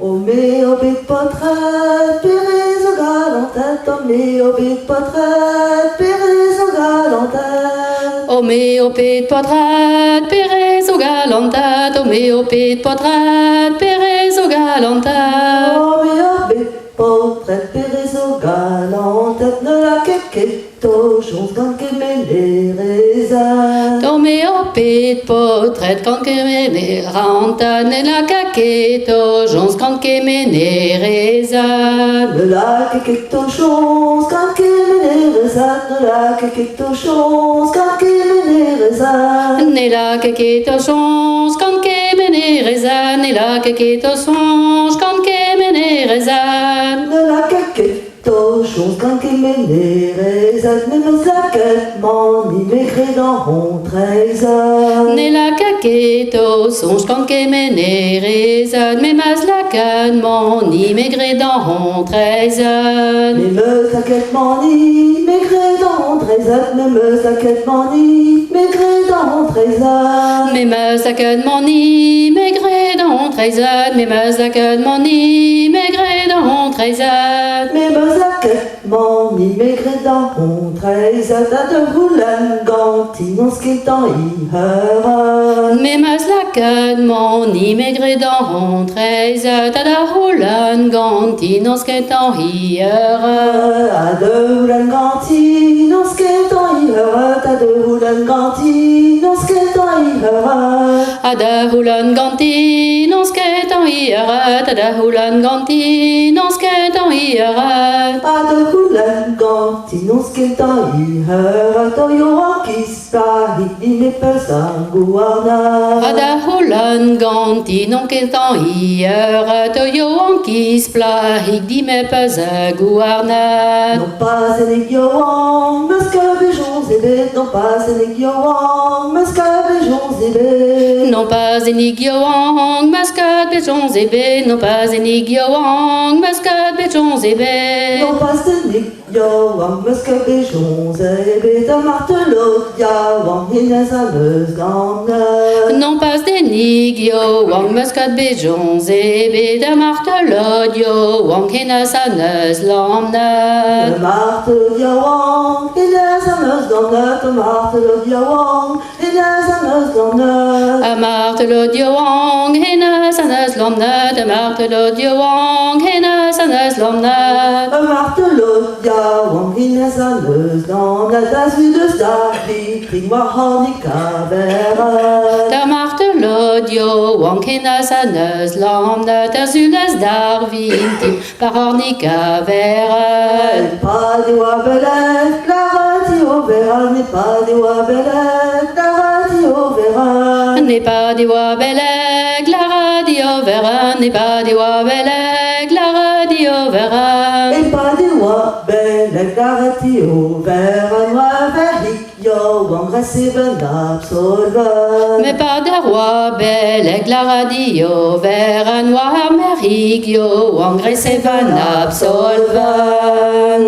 Ome obit potret, Pérez au galantet, Ome obit potret, Pérez au galantet. Ome opit potrat, Pérez au galantat, Ome opit potrat, Pérez au galantat. Ome obit potret, Pérez au galantet, ne la keketo, chons quand kemene rezan. Ome opit potret, quand kemene ranta, ne la kaketo, jons quand kemene rezan. Ne la keketo, chons quand kemene rezan, ne la keketo, chons quand kemene rezan. Ne la kaketo chons, quand kemene rezan, ne la kaketo songe, quand kemene rezan. Ne la keketo, chons quand kemene rezan, ne me zaquettement ni maigret dans mon trésor. Ne la kaketo songe, quand kemene rezan, mais mas la canman, ni maigret dans hon trezan. Ne me zaquettement ni maigret dans mon trésor, ne me zaquettement ni maigret dans mon trésor. Mais mas la canman, ni maigret dans hon trezan, mais mas la canman, ni maigret dans hon trezan. Mais me zaquettement ni maigret dans mon trésor, t'as de roulan gantinon skiltan i höra. Mais mas la canman, ni maigret dans hon trezan, ta da holan ganti, non sketan hiera. A de roulan gantinon skiltan i höra, t'as de roulan gantinon skiltan i höra. Ada hulan ganti, non sketan hiera, ta da hulan ganti, non sketan hiera. A de roulan gantinon skiltan i höra, to johan kispa hit i me pesan guarna. Ada hulan ganti, non sketan hiera, to johan kispla, hik di me pas a guarna. Non pas enig johan, meska bejons ebet, non pas enig johan, meska bejons ebet. Non pas enig yoang, mascat bejons ebe, non pas enig yoang, mascat bejons ebe. Non pas enig johan, meska bejons ebet, a martelot johan, hines a meus gamna. Non pas d'enig yoang, mascat bejons ebe, da martelot yoang, henas a neus lamna. Le martelot johan, hines a meus gamna, le martelot johan, hines a meus gamna. A martelot yoang, henas a neus lamna, da martelot yoang, henas a neus lamna. Le martelot johan, hines a meus gamna, das vu de stabi, kring harnica vera. Da martelot yoang, henas a neus lamna, da zulas darvintim, par arnica vera. Pas des wabelet, la radio verra, n'est pas des wabelet, la radio verra. N'est pas des wabeleg, la radio verra, n'est pas des wabeleg, la radio verra. Et pas des wabelet, la radio verra, noir verric, yo, engraissé ben absolva. Mais pas des wabeleg, la radio verra, noir merigio, engraissé van absolvan.